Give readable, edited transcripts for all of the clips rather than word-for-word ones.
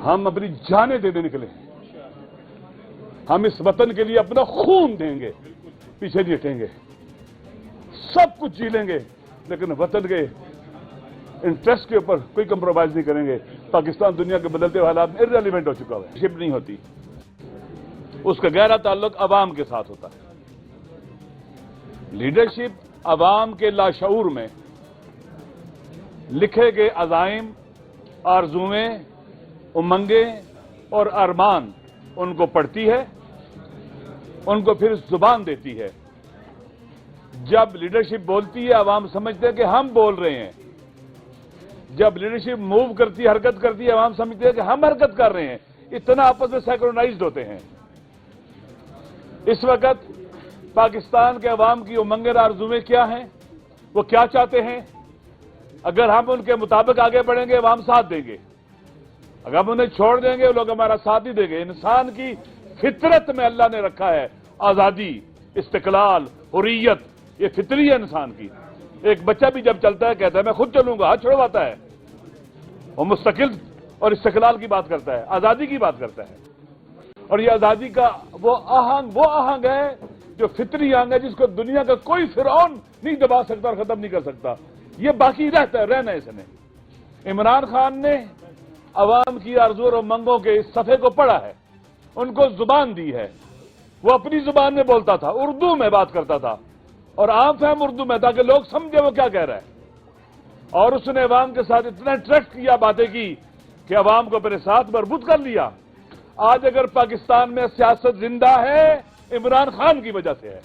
ہم اپنی جانیں دینے نکلے ہیں. ہم اس وطن کے لیے اپنا خون دیں گے, پیچھے نہیں ہٹیں گے, سب کچھ جی لیں گے, لیکن وطن کے انٹرسٹ کے اوپر کوئی کمپرومائز نہیں کریں گے. پاکستان دنیا کے بدلتے ہوئے حالات میں ارریلیونٹ ہو چکا ہے. شپ نہیں ہوتی, اس کا گہرا تعلق عوام کے ساتھ ہوتا ہے. لیڈرشپ عوام کے لاشعور میں لکھے گئے عزائم, آرزویں, امنگیں اور ارمان ان کو پڑھتی ہے, ان کو پھر زبان دیتی ہے. جب لیڈرشپ بولتی ہے عوام سمجھتے ہیں کہ ہم بول رہے ہیں. جب لیڈرشپ موو کرتی ہے, حرکت کرتی ہے, عوام سمجھتے ہیں کہ ہم حرکت کر رہے ہیں. اتنا آپس میں سینکرونائزڈ ہوتے ہیں. اس وقت پاکستان کے عوام کی امنگیں آرزویں کیا ہیں, وہ کیا چاہتے ہیں؟ اگر ہم ان کے مطابق آگے بڑھیں گے عوام ساتھ دیں گے, اگر ہم انہیں چھوڑ دیں گے وہ لوگ ہمارا ساتھ نہیں دیں گے. انسان کی فطرت میں اللہ نے رکھا ہے آزادی, استقلال, حریت, یہ فطری ہے انسان کی. ایک بچہ بھی جب چلتا ہے کہتا ہے میں خود چلوں گا, ہاتھ چھڑواتا ہے, وہ مستقل اور استقلال کی بات کرتا ہے, آزادی کی بات کرتا ہے. اور یہ آزادی کا وہ آہنگ ہے جو فطری آہنگ ہے, جس کو دنیا کا کوئی فرعون نہیں دبا سکتا اور ختم نہیں کر سکتا. یہ باقی رہتا ہے, رہنا ہے اس نے. عمران خان نے عوام کی آرزو اور امنگوں کے اس صفحے کو پڑھا ہے, ان کو زبان دی ہے. وہ اپنی زبان میں بولتا تھا, اردو میں بات کرتا تھا, اور عام فہم اردو میں, تاکہ لوگ سمجھے وہ کیا کہہ رہا ہے. اور اس نے عوام کے ساتھ اتنا انٹریکٹ کیا, باتیں کی کہ عوام کو اپنے ساتھ مربوط کر لیا. آج اگر پاکستان میں سیاست زندہ ہے عمران خان کی وجہ سے ہے.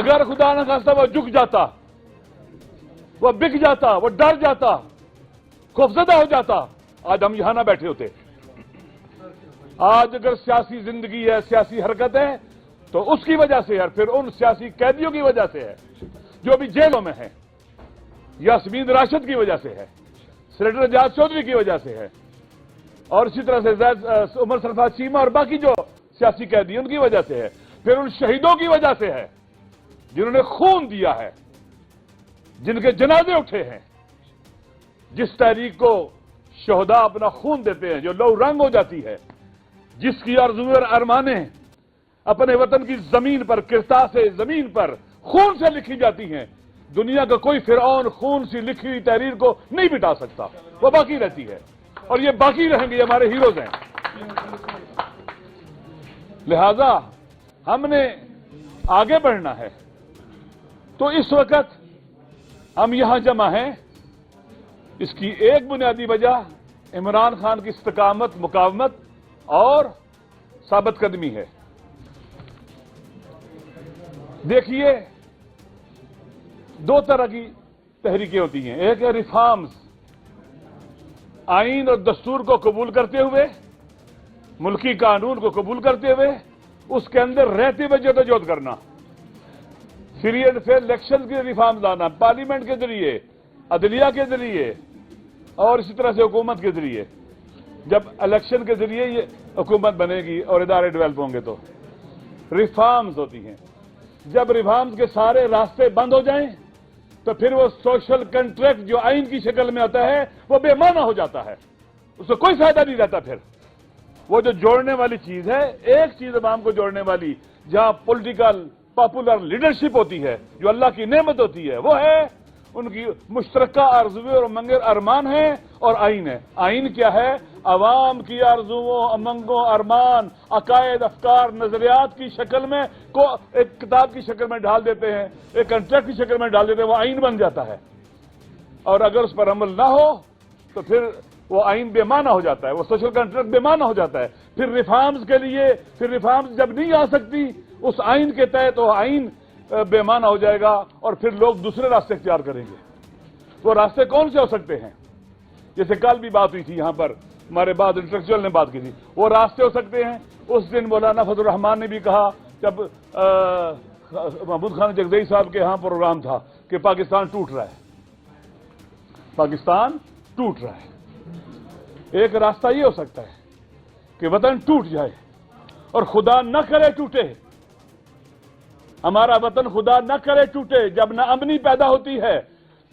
اگر خدا نہ خواستہ وہ جھک جاتا, وہ بک جاتا, وہ ڈر جاتا, خوفزدہ ہو جاتا, آج ہم یہاں نہ بیٹھے ہوتے. آج اگر سیاسی زندگی ہے, سیاسی حرکت ہے, تو اس کی وجہ سے ہے, پھر ان سیاسی قیدیوں کی وجہ سے ہے جو بھی جیلوں میں ہیں, یاسمین راشد کی وجہ سے ہے, سینیٹر اعجاز چودھری کی وجہ سے ہے, اور اسی طرح سے عمر سرفراز چیمہ اور باقی جو سیاسی قیدی ان کی وجہ سے ہے, پھر ان شہیدوں کی وجہ سے ہے جنہوں نے خون دیا ہے, جن کے جنازے اٹھے ہیں. جس تحریک کو شہداء اپنا خون دیتے ہیں, جو لو رنگ ہو جاتی ہے, جس کی آرزویں اور ارمانیں اپنے وطن کی زمین پر, کرتاس زمین پر خون سے لکھی جاتی ہیں, دنیا کا کوئی فرعون خون سے لکھی ہوئی تحریر کو نہیں مٹا سکتا. وہ باقی رہتی ہے, اور یہ باقی رہیں گے, یہ ہمارے ہیروز ہیں. لہذا ہم نے آگے بڑھنا ہے. تو اس وقت ہم یہاں جمع ہیں, اس کی ایک بنیادی وجہ عمران خان کی استقامت, مقاومت اور ثابت قدمی ہے. دیکھیے, دو طرح کی تحریکیں ہوتی ہیں. ایک ہے ریفارمز, آئین اور دستور کو قبول کرتے ہوئے, ملکی قانون کو قبول کرتے ہوئے, اس کے اندر رہتے ہوئے جدوجہد کرنا. فری اینڈ فیئر الیکشن کے ریفارم لانا, پارلیمنٹ کے ذریعے, عدلیہ کے ذریعے, اور اسی طرح سے حکومت کے ذریعے. جب الیکشن کے ذریعے یہ حکومت بنے گی اور ادارے ڈیولپ ہوں گے تو ریفارمز ہوتی ہیں. جب ریفارمز کے سارے راستے بند ہو جائیں تو پھر وہ سوشل کنٹریکٹ جو آئین کی شکل میں آتا ہے وہ بے معنی ہو جاتا ہے, اس سے کوئی فائدہ نہیں رہتا. پھر وہ جو جوڑنے والی چیز ہے, ایک چیز عوام کو جوڑنے والی, جہاں پولیٹیکل پاپولر لیڈرشپ ہوتی ہے, جو اللہ کی نعمت ہوتی ہے, وہ ہے ان کی مشترکہ آرزویں اور امنگیں ارمان ہیں, اور آئین ہے. آئین کیا ہے؟ عوام کی آرزوؤں, امنگوں, ارمان, عقائد, افکار, نظریات کی شکل میں کو ایک کتاب کی شکل میں ڈال دیتے ہیں, ایک کنٹریکٹ کی شکل میں ڈال دیتے ہیں, وہ آئین بن جاتا ہے. اور اگر اس پر عمل نہ ہو تو پھر وہ آئین بے معنی ہو جاتا ہے, وہ سوشل کنٹریکٹ بے معنی ہو جاتا ہے. پھر ریفارمز کے لیے, پھر ریفارمز جب نہیں آ سکتی اس آئین کے تحت, وہ آئین بے معنی ہو جائے گا, اور پھر لوگ دوسرے راستے اختیار کریں گے. وہ راستے کون سے ہو سکتے ہیں؟ جیسے کل بھی بات ہوئی تھی یہاں پر, ہمارے بعد انٹلیکچوئل نے بات کی تھی. وہ راستے ہو سکتے ہیں, اس دن مولانا فضل الرحمان نے بھی کہا جب محمود خان جگدئی صاحب کے ہاں پروگرام تھا کہ پاکستان ٹوٹ رہا ہے, پاکستان ٹوٹ رہا ہے. ایک راستہ یہ ہو سکتا ہے کہ وطن ٹوٹ جائے, اور خدا نہ کرے ٹوٹے, ہمارا وطن خدا نہ کرے ٹوٹے. جب نہ امنی پیدا ہوتی ہے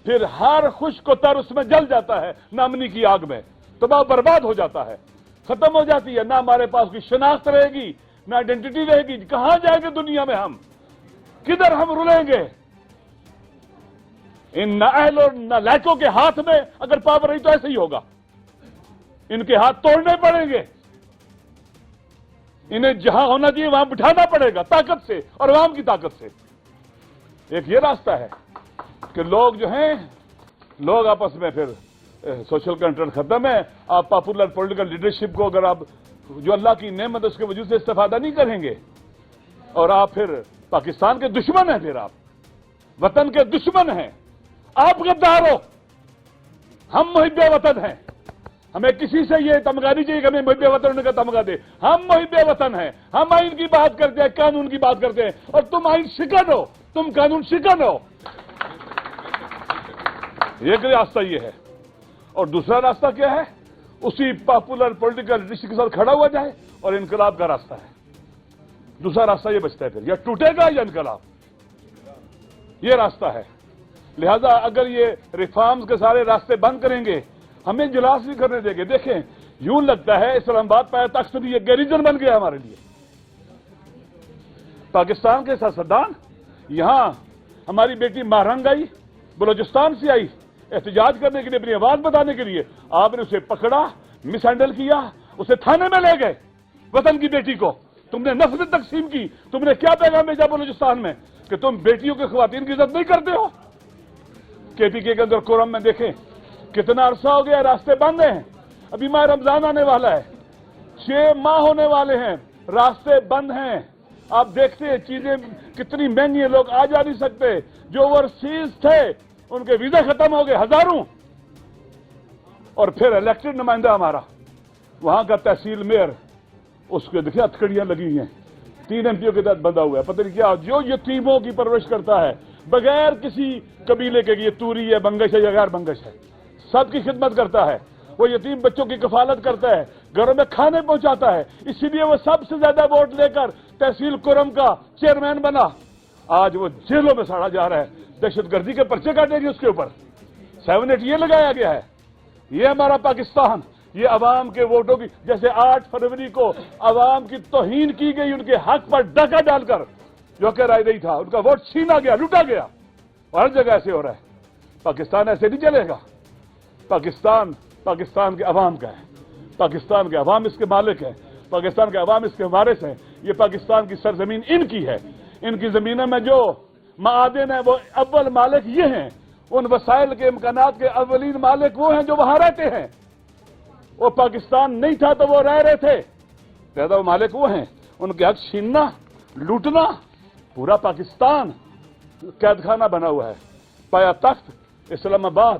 پھر ہر خشک و تر اس میں جل جاتا ہے نامنی کی آگ میں، تباہ برباد ہو جاتا ہے، ختم ہو جاتی ہے، نہ ہمارے پاس کوئی شناخت رہے گی، نہ آئیڈینٹی رہے گی، کہاں جائیں گے دنیا میں ہم، کدھر ہم رلیں گے؟ ان نااہل اور نالائقوں کے ہاتھ میں اگر پاور رہی تو ایسے ہی ہوگا، ان کے ہاتھ توڑنے پڑیں گے، انہیں جہاں ہونا چاہیے وہاں بٹھانا پڑے گا طاقت سے اور عوام کی طاقت سے۔ ایک یہ راستہ ہے کہ لوگ جو ہیں، لوگ آپس میں پھر سوشل کنٹرول ختم ہے، آپ پاپولر پولیٹیکل لیڈرشپ کو اگر آپ جو اللہ کی نعمت اس کے وجود سے استفادہ نہیں کریں گے، اور آپ پھر پاکستان کے دشمن ہیں، پھر آپ وطن کے دشمن ہیں، آپ غدار ہو، ہم محب وطن ہیں، ہمیں کسی سے یہ تمغہ نہیں چاہیے کہ ہمیں محب وطن کا تمغہ دے، ہم محب وطن ہیں، ہم آئین کی بات کرتے ہیں، قانون کی بات کرتے ہیں، اور تم آئین شکن ہو، تم قانون شکن ہو۔ ایک راستہ یہ ہے، اور دوسرا راستہ کیا ہے؟ اسی پاپولر پولیٹیکل لیڈرشپ کے ساتھ کھڑا ہوا جائے، اور انقلاب کا راستہ ہے۔ دوسرا راستہ یہ بچتا ہے پھر، یا ٹوٹے گا یا انقلاب، یہ راستہ ہے۔ لہذا اگر یہ ریفارمز کے سارے راستے بند کریں گے، ہمیں اجلاس نہیں کرنے دیں گے۔ دیکھیں، یوں لگتا ہے اسلام آباد پایا تخت بھی یہ گیریزن بن گیا ہمارے لیے۔ پاکستان کے سیاستدان یہاں ہماری بیٹی مہرنگ آئی، بلوچستان سے آئی احتجاج کرنے کے لیے، اپنی آواز بتانے کے لیے، آپ نے اسے پکڑا، مس ہینڈل کیا، اسے تھانے میں لے گئے۔ وطن کی بیٹی کو تم نے نفرت تقسیم کی، تم نے کیا پیغام بھیجا بلوچستان میں کہ تم بیٹیوں کے خواتین کی عزت نہیں کرتے ہو؟ کے پی کے اندر کورم میں دیکھیں کتنا عرصہ ہو گیا، راستے بند ہیں، ابھی ماہ رمضان آنے والا ہے، 6 ماہ ہونے والے ہیں، راستے بند ہیں۔ آپ دیکھتے ہیں چیزیں کتنی مہنگی ہیں، لوگ آ جا نہیں سکتے، جو اوورسیز تھے ان کے ویزا ختم ہو گئے ہزاروں۔ اور پھر الیکٹڈ نمائندہ ہمارا وہاں کا تحصیل میئر، اس کے دیکھیں ہتھکڑیاں لگی ہوئی ہیں، 3 ایم پیوں کے تحت بندہ ہوا ہے، پتہ نہیں کیا، جو یتیموں کی پرورش کرتا ہے بغیر کسی قبیلے کے، یہ توری ہے، بنگش ہے یا غیر بنگش ہے، سب کی خدمت کرتا ہے، وہ یتیم بچوں کی کفالت کرتا ہے، گھروں میں کھانے پہنچاتا ہے، اسی لیے وہ سب سے زیادہ ووٹ لے کر تحصیل کورم کا چیئرمین بنا۔ آج وہ جیلوں میں سڑا جا رہا ہے، دہشت گردی کے پرچے کاٹے گی اس کے اوپر، 7-8 یہ لگایا گیا ہے۔ یہ ہمارا پاکستان، یہ عوام کے ووٹوں کی، جیسے 8 فروری کو عوام کی توہین کی گئی، ان کے حق پر ڈاکہ ڈال کر، جو کہ رائے نہیں تھا، ان کا ووٹ چھینا گیا، لوٹا گیا، اور ہر جگہ ایسے ہو رہا ہے۔ پاکستان ایسے نہیں چلے گا۔ پاکستان کے عوام کا ہے، پاکستان کے عوام اس کے مالک ہیں، پاکستان کے عوام اس کے وارث ہیں، یہ پاکستان کی سرزمین ان کی ہے، ان کی زمینوں میں جو معادن ہیں وہ اول مالک یہ ہیں، ان وسائل کے امکانات کے اولین مالک وہ ہیں جو وہاں رہتے ہیں۔ وہ پاکستان نہیں تھا تو وہ رہ رہے تھے، پیدا وہ مالک وہ ہیں، ان کے حق چھیننا، لوٹنا، پورا پاکستان قید خانہ بنا ہوا ہے۔ پایا تخت اسلام آباد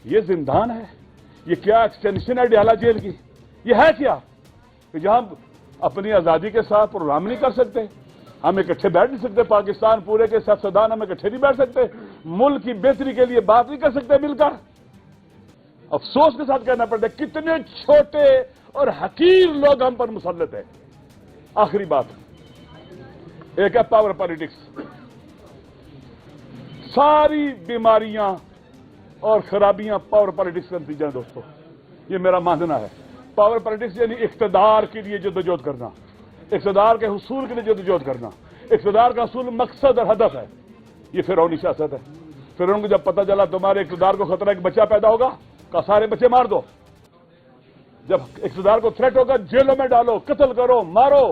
یہ زندان ہے، یہ کیا ایکسٹینشن ہے ڈیالہ جیل کی؟ یہ ہے کیا کہ جہاں اپنی آزادی کے ساتھ پروگرام نہیں کر سکتے، ہم اکٹھے بیٹھ نہیں سکتے، پاکستان پورے کے سیاستدان ہم اکٹھے نہیں بیٹھ سکتے، ملک کی بہتری کے لیے بات نہیں کر سکتے مل کر؟ افسوس کے ساتھ کہنا پڑتا ہے کتنے چھوٹے اور حقیر لوگ ہم پر مسلط ہیں۔ آخری بات، ایک ہے پاور پالیٹکس۔ ساری بیماریاں اور خرابیاں پاور پالیٹکس کا نتیجہ ہے دوستو، یہ میرا ماننا ہے۔ پاور پالیٹکس یعنی اقتدار کے لیے جدوجہد کرنا، اقتدار کے حصول کے لیے جدوجہد کرنا، اقتدار کا حصول مقصد اور ہدف ہے۔ یہ فرعونی سیاست ہے۔ فرعون کو جب پتہ چلا تمہارے اقتدار کو خطرہ ہے کہ بچہ پیدا ہوگا، کہا سارے بچے مار دو۔ جب اقتدار کو تھریٹ ہوگا جیلوں میں ڈالو، قتل کرو، مارو،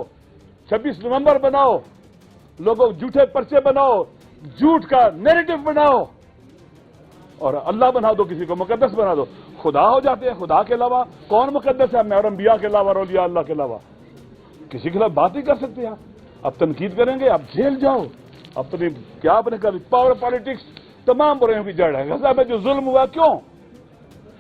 26 نومبر بناؤ، لوگوں جھوٹے پرچے بناؤ، جھوٹ کا نیریٹو بناؤ، اور اللہ بنا دو، کسی کو مقدس بنا دو، خدا ہو جاتے ہیں۔ خدا کے علاوہ کون مقدس ہے؟ اور انبیاء کے علاوہ اور اولیاء اللہ کے علاوہ کسی کے خلاف بات نہیں کر سکتے آپ۔ اب تنقید کریں گے، آپ جیل جاؤ، اپنی کیا آپ نے کر۔ پاور پالیٹکس تمام برائیوں کی جڑ ہے۔ غزہ میں جو ظلم ہوا، کیوں؟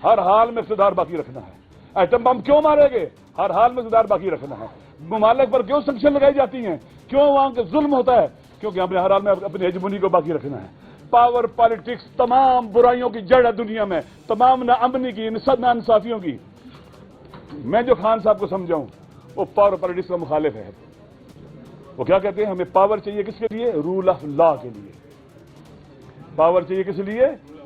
ہر حال میں اقتدار باقی رکھنا ہے۔ ایٹم بم کیوں مارے گئے؟ ہر حال میں اقتدار باقی رکھنا ہے۔ ممالک پر کیوں سنکشن لگائی جاتی ہیں؟ کیوں وہاں کے ظلم ہوتا ہے؟ کیونکہ ہم نے ہر حال میں اپنی ہیجمونی کو باقی رکھنا ہے۔ پاور پالیٹکس تمام برائیوں کی جڑ ہے دنیا میں، تمام ناامنی کی، ناانصافیوں کی۔ میں جو خان صاحب کو سمجھاؤں وہ پاور پالیٹکس کا مخالف ہے۔ وہ کیا کہتے ہیں؟ ہمیں پاور چاہیے کس کے لیے؟ رول آف لا کے لیے۔ پاور چاہیے کس لیے؟